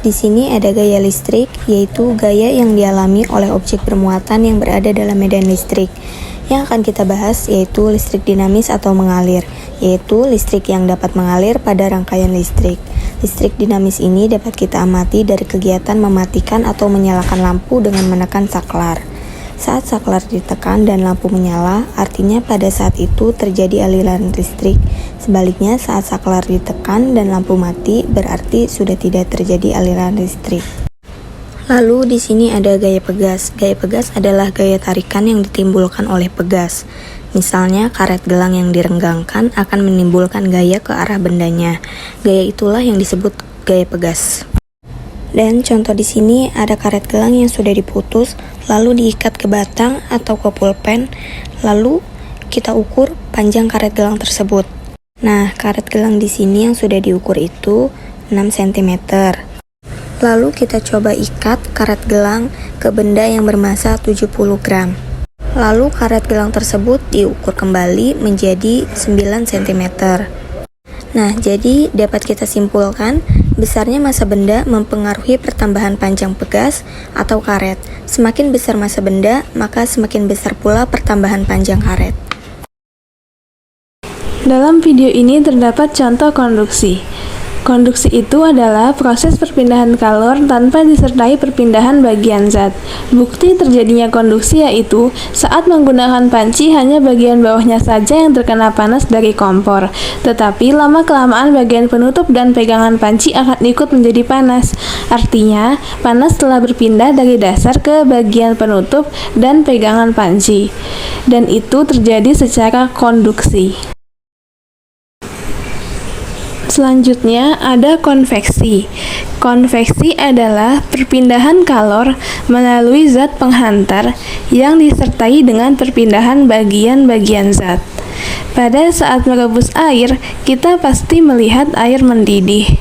Di sini ada gaya listrik, yaitu gaya yang dialami oleh objek bermuatan yang berada dalam medan listrik. Yang akan kita bahas yaitu listrik dinamis atau mengalir, yaitu listrik yang dapat mengalir pada rangkaian listrik. Listrik dinamis ini dapat kita amati dari kegiatan mematikan atau menyalakan lampu dengan menekan saklar. Saat saklar ditekan dan lampu menyala, artinya pada saat itu terjadi aliran listrik. Sebaliknya, saat saklar ditekan dan lampu mati, berarti sudah tidak terjadi aliran listrik. Lalu di sini ada gaya pegas. Gaya pegas adalah gaya tarikan yang ditimbulkan oleh pegas. Misalnya, karet gelang yang direnggangkan akan menimbulkan gaya ke arah bendanya. Gaya itulah yang disebut gaya pegas. Dan contoh di sini ada karet gelang yang sudah diputus, lalu diikat ke batang atau ke pulpen, lalu kita ukur panjang karet gelang tersebut. Nah, karet gelang di sini yang sudah diukur itu 6 cm. Lalu kita coba ikat karet gelang ke benda yang bermassa 70 gram. Lalu karet gelang tersebut diukur kembali menjadi 9 cm. Nah, jadi dapat kita simpulkan, besarnya massa benda mempengaruhi pertambahan panjang pegas atau karet. Semakin besar massa benda, maka semakin besar pula pertambahan panjang karet. Dalam video ini terdapat contoh konduksi. Konduksi itu adalah proses perpindahan kalor tanpa disertai perpindahan bagian zat. Bukti terjadinya konduksi yaitu saat menggunakan panci hanya bagian bawahnya saja yang terkena panas dari kompor. Tetapi lama-kelamaan bagian penutup dan pegangan panci akan ikut menjadi panas. Artinya, panas telah berpindah dari dasar ke bagian penutup dan pegangan panci. Dan itu terjadi secara konduksi. Selanjutnya ada konveksi. Konveksi adalah perpindahan kalor melalui zat penghantar yang disertai dengan perpindahan bagian-bagian zat. Pada saat merebus air, kita pasti melihat air mendidih.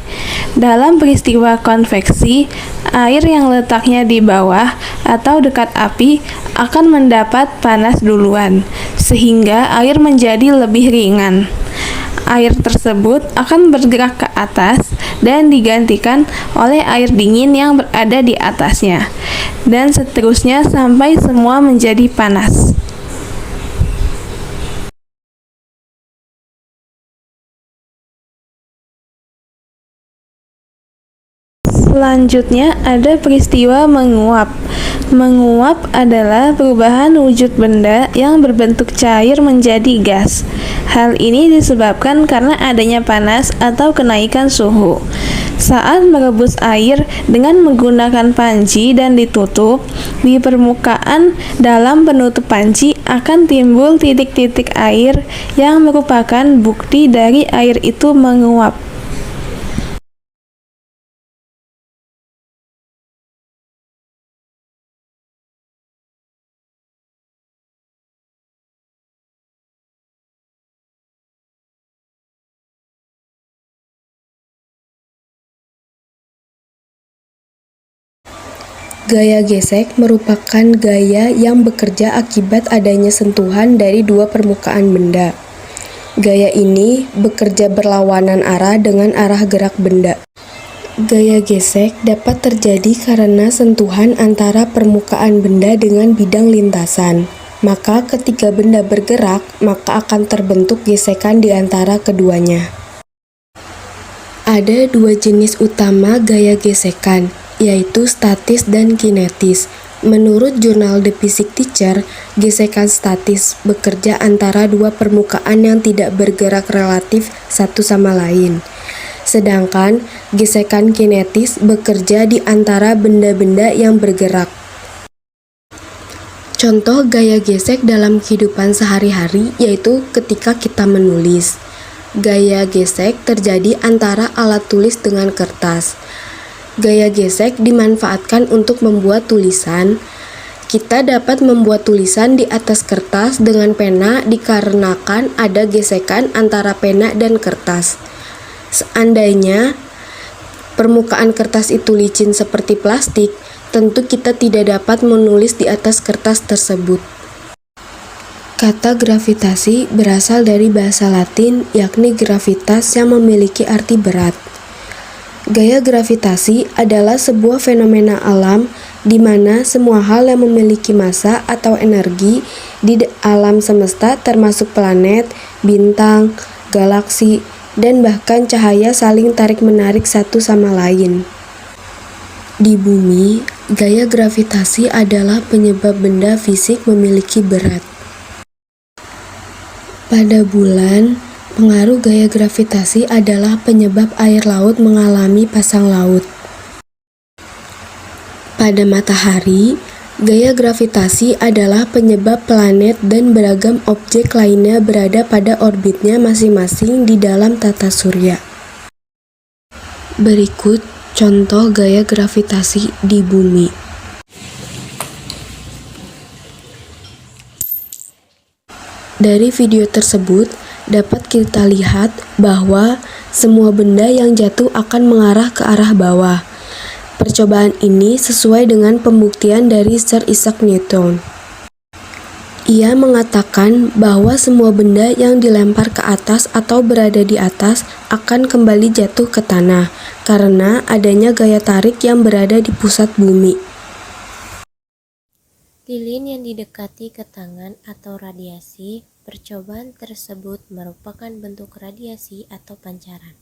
Dalam peristiwa konveksi, air yang letaknya di bawah atau dekat api akan mendapat panas duluan, sehingga air menjadi lebih ringan. Air tersebut akan bergerak ke atas dan digantikan oleh air dingin yang berada di atasnya, dan seterusnya sampai semua menjadi panas. Selanjutnya ada peristiwa menguap. Menguap adalah perubahan wujud benda yang berbentuk cair menjadi gas. Hal ini disebabkan karena adanya panas atau kenaikan suhu. Saat merebus air dengan menggunakan panci dan ditutup, di permukaan dalam penutup panci akan timbul titik-titik air yang merupakan bukti dari air itu menguap. Gaya gesek merupakan gaya yang bekerja akibat adanya sentuhan dari dua permukaan benda. Gaya ini bekerja berlawanan arah dengan arah gerak benda. Gaya gesek dapat terjadi karena sentuhan antara permukaan benda dengan bidang lintasan. Maka ketika benda bergerak, maka akan terbentuk gesekan di antara keduanya. Ada dua jenis utama gaya gesekan, yaitu statis dan kinetis. Menurut jurnal The Physics Teacher, gesekan statis bekerja antara dua permukaan yang tidak bergerak relatif satu sama lain. Sedangkan gesekan kinetis bekerja di antara benda-benda yang bergerak. Contoh gaya gesek dalam kehidupan sehari-hari yaitu ketika kita menulis. Gaya gesek terjadi antara alat tulis dengan kertas. Gaya gesek dimanfaatkan untuk membuat tulisan. Kita dapat membuat tulisan di atas kertas dengan pena dikarenakan ada gesekan antara pena dan kertas. Seandainya permukaan kertas itu licin seperti plastik, tentu kita tidak dapat menulis di atas kertas tersebut. Kata gravitasi berasal dari bahasa Latin, yakni gravitas yang memiliki arti berat. Gaya gravitasi adalah sebuah fenomena alam di mana semua hal yang memiliki massa atau energi di alam semesta termasuk planet, bintang, galaksi, dan bahkan cahaya saling tarik-menarik satu sama lain. Di bumi, gaya gravitasi adalah penyebab benda fisik memiliki berat. Pada bulan, pengaruh gaya gravitasi adalah penyebab air laut mengalami pasang laut. Pada matahari, gaya gravitasi adalah penyebab planet dan beragam objek lainnya berada pada orbitnya masing-masing di dalam tata surya. Berikut contoh gaya gravitasi di bumi. Dari video tersebut, dapat kita lihat bahwa semua benda yang jatuh akan mengarah ke arah bawah. Percobaan ini sesuai dengan pembuktian dari Sir Isaac Newton. Ia mengatakan bahwa semua benda yang dilempar ke atas atau berada di atas akan kembali jatuh ke tanah karena adanya gaya tarik yang berada di pusat bumi. Lilin yang didekati ke tangan atau radiasi, percobaan tersebut merupakan bentuk radiasi atau pancaran.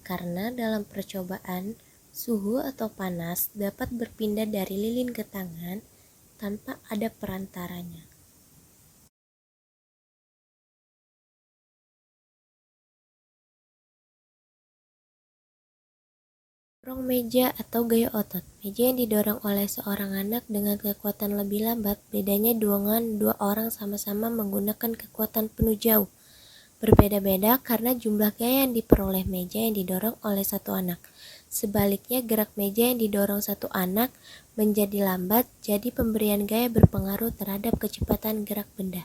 Karena dalam percobaan, suhu atau panas dapat berpindah dari lilin ke tangan tanpa ada perantaranya. Dorong meja atau gaya otot. Meja yang didorong oleh seorang anak dengan kekuatan lebih lambat, bedanya dengan dua orang sama-sama menggunakan kekuatan penuh jauh. Berbeda-beda karena jumlah gaya yang diperoleh meja yang didorong oleh satu anak. Sebaliknya, gerak meja yang didorong satu anak menjadi lambat, jadi pemberian gaya berpengaruh terhadap kecepatan gerak benda.